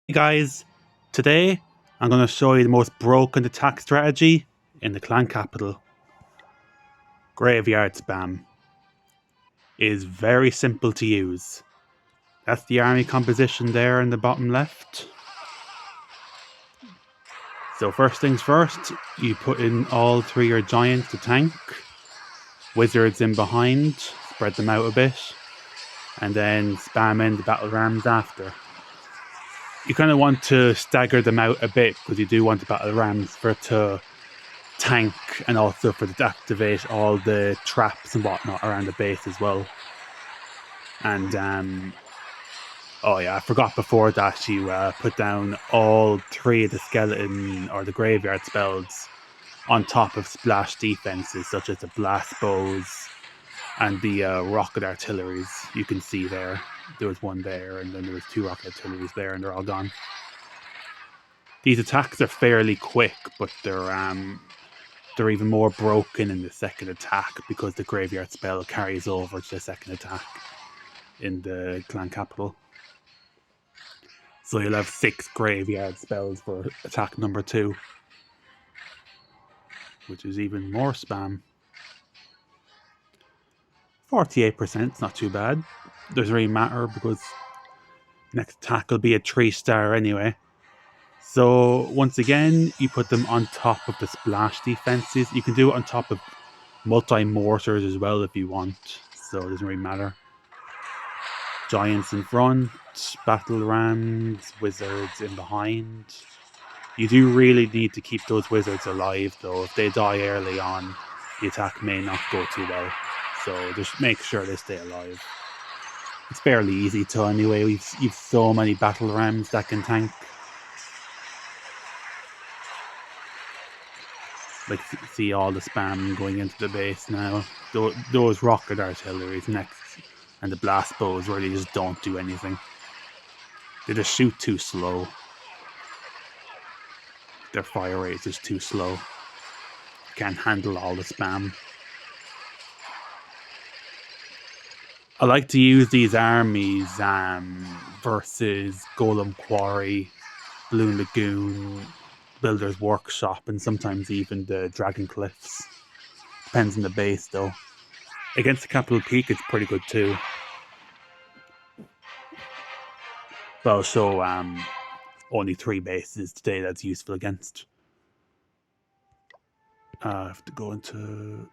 Hey guys, today I'm going to show you the most broken attack strategy in the clan capital. Graveyard spam. It is very simple to use. That's the army composition there in the bottom left. So first things first, you put in all three your giants to tank, wizards in behind, spread them out a bit, and then spam in the battle rams after. You kind of want to stagger them out a bit because you do want the battle rams for it to tank and also for it to activate all the traps and whatnot around the base as well. And oh yeah, I forgot before that you put down all three of the skeleton or the graveyard spells on top of splash defenses such as the blast bows and the rocket artilleries. You can see there was one there, and then there was two rocket artilleries there, and they're all gone. These attacks are fairly quick, but they're even more broken in the second attack because the graveyard spell carries over to the second attack in the clan capital. So you'll have 6 graveyard spells for attack number 2, which is even more spam. 48%, it's not too bad. Doesn't really matter because next attack will be a 3-star anyway. So once again, you put them on top of the splash defenses. You can do it on top of multi-mortars as well if you want, so it doesn't really matter. Giants in front, battle rams, wizards in behind. You do really need to keep those wizards alive though. If they die early on, the attack may not go too well. So just make sure they stay alive. It's fairly easy to anyway. You've so many battle rams that can tank. Like, see all the spam going into the base now. Those rocket artilleries next and the blast bows really just don't do anything. They just shoot too slow. Their fire rate is just too slow. Can't handle all the spam. I like to use these armies versus Golem Quarry, Balloon Lagoon, Builder's Workshop, and sometimes even the Dragon Cliffs. Depends on the base though. Against the Capital Peak, it's pretty good too. But I'll show only 3 bases today that's useful against. I have to go into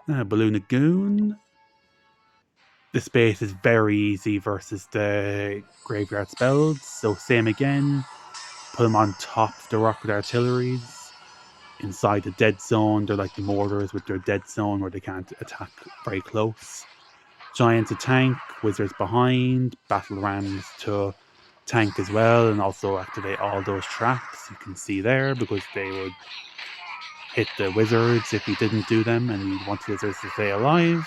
Balloon Lagoon. This base is very easy versus the graveyard spells, so same again. Put them on top of the rocket artilleries. Inside the dead zone, they're like the mortars with their dead zone where they can't attack very close. Giants to tank, wizards behind, battle rams to tank as well, and also activate all those traps you can see there because they would hit the wizards if you didn't do them and you want the wizards to stay alive.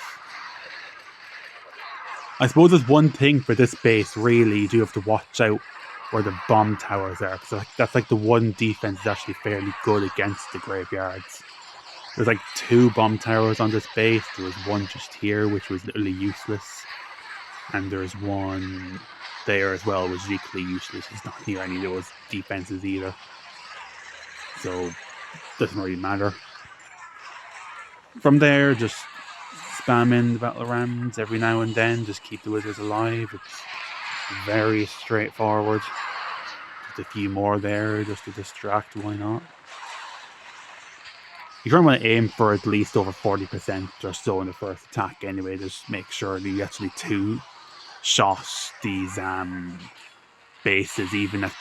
I suppose there's one thing for this base really, you do have to watch out where the bomb towers are, because that's like the one defense that's actually fairly good against the graveyards. There's like 2 bomb towers on this base. There was one just here, which was literally useless. And there's one there as well, which is equally useless. It's not near any of those defenses either. So, doesn't really matter. From there, just spam in the battle rams every now and then. Just keep the wizards alive. It's very straightforward. Just a few more there, just to distract, why not? You probably want to aim for at least over 40% or so in the first attack anyway. Just make sure that you actually 2-shot these bases, even at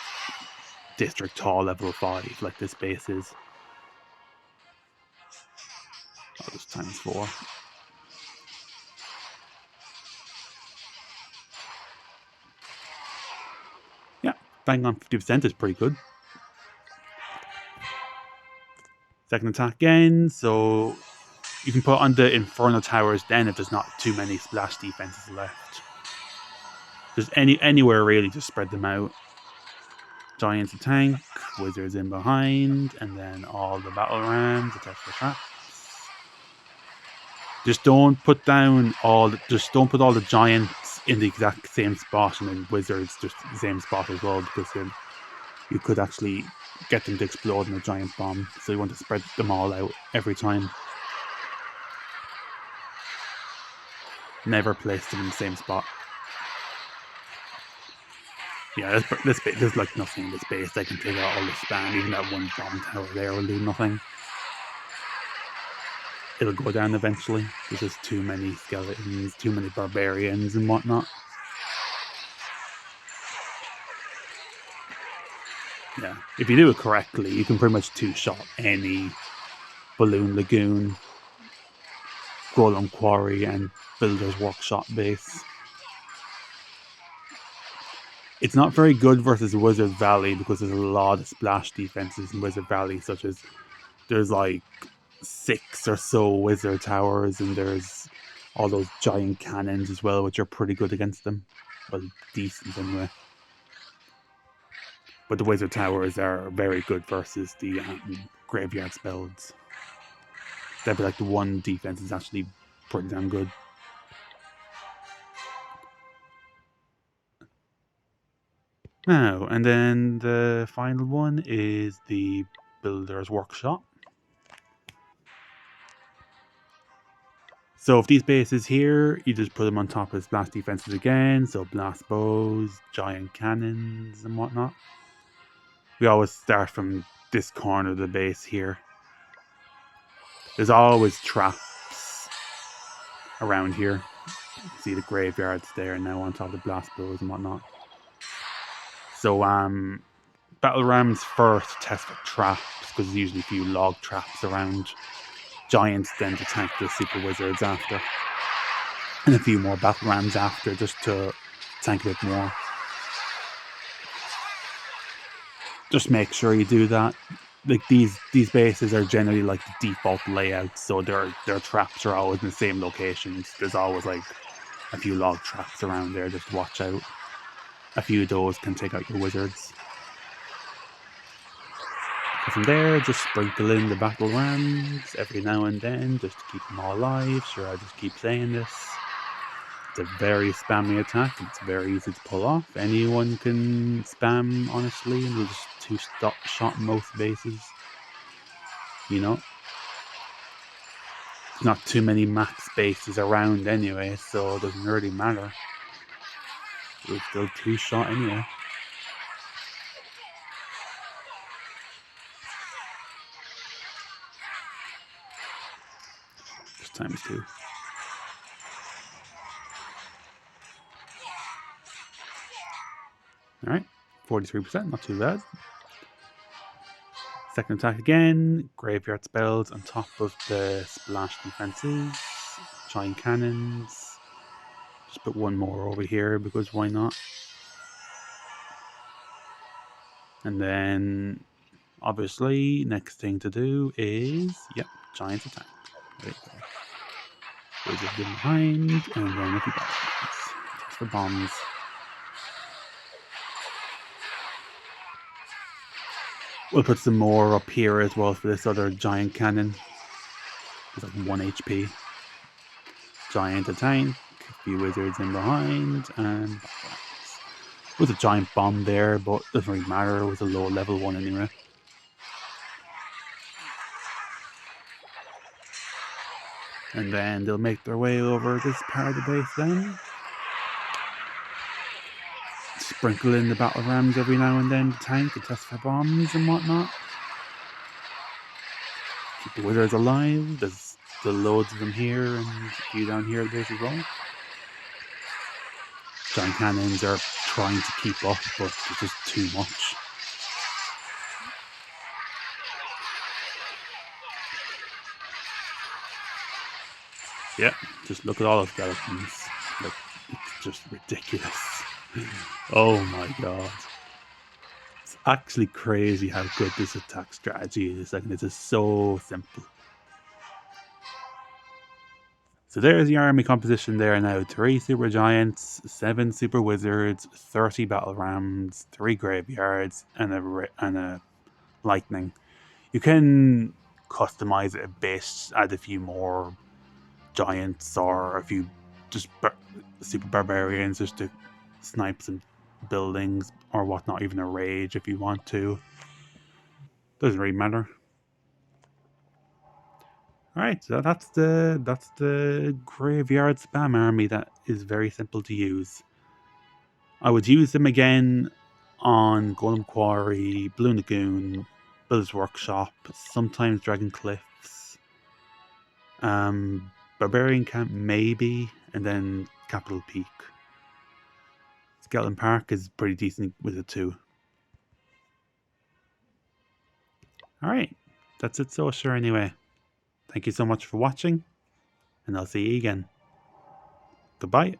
District Hall level 5, like this base is. Oh, just times 4. Yeah, bang on 50% is pretty good. Second attack again, so you can put on the Inferno Towers then if there's not too many splash defenses left. Just anywhere really, just spread them out. Giants to tank, wizards in behind, and then all the battle rams attach the traps. Just don't put all the giants in the exact same spot, and then wizards just the same spot as well, because then you could actually get them to explode in a giant bomb. So you want to spread them all out every time. Never place them in the same spot. Yeah, there's like nothing in this base that can take out all the spam. Even that one bomb tower there will do nothing. It'll go down eventually. There's just too many skeletons, too many barbarians and whatnot. Yeah, if you do it correctly, you can pretty much two-shot any Balloon Lagoon, Golem Quarry, and Builder's Workshop base. It's not very good versus Wizard Valley because there's a lot of splash defenses in Wizard Valley, such as there's like 6 or so wizard towers, and there's all those giant cannons as well, which are pretty good against them. Well, decent anyway. But the wizard towers are very good versus the graveyard spells. That'd be like the one defense is actually pretty damn good. Now, and then the final one is the Builder's Workshop. So if these bases here, you just put them on top of blast defenses again. So blast bows, giant cannons, and whatnot. We always start from this corner of the base here. There's always traps around here. You see the graveyards there now on top of the blast bows and whatnot. So battle rams first test for traps, because there's usually a few log traps around. Giants then to tank the super wizards after, and a few more battle rams after, just to tank a bit more. Just make sure you do that. Like these bases are generally like the default layouts, so their traps are always in the same locations. There's always like a few log traps around there, just to watch out. A few of those can take out your wizards. From there, just sprinkle in the battle rams every now and then, just to keep them all alive. Sure, I just keep saying this. It's a very spammy attack, and it's very easy to pull off. Anyone can spam, honestly, and we'll just two-shot most bases. You know? Not too many max bases around anyway, so it doesn't really matter. We'll still two-shot anyway. Just times 2. Alright, 43%, not too bad. Second attack again, graveyard spells on top of the splash defenses, giant cannons. Just put one more over here because why not? And then obviously next thing to do is giant attack. There you go. Wizard in behind, and then a few bombs. Test for bombs. We'll put some more up here as well for this other giant cannon. It's like 1 HP. Giant attack, a few wizards in behind, and with a giant bomb there, but doesn't really matter. It was a low level one anyway. And then they'll make their way over this part of the base then. Sprinkle in the battle rams every now and then to tank and test for bombs and whatnot. Keep the wizards alive. There's still loads of them here and a few down here at the base as well. Giant cannons are trying to keep up, but it's just too much. Yeah, just look at all the skeletons. Like, it's just ridiculous. Oh my god. It's actually crazy how good this attack strategy is. Like, it's just so simple. So there's the army composition there now. 3 super giants, 7 super wizards, 30 battle rams, 3 graveyards, and a lightning. You can customize it a bit, add a few more giants or a few just super barbarians just to snipe some buildings or whatnot, even a rage if you want to. Doesn't really matter. Alright, so that's the graveyard spam army that is very simple to use. I would use them again on Golem Quarry, Blue Lagoon, Builder's Workshop, sometimes Dragon Cliffs, Barbarian Camp maybe, and then Capital Peak. Skeleton Park is pretty decent with it too. Alright, that's it so sure anyway. Thank you so much for watching, and I'll see you again. Goodbye.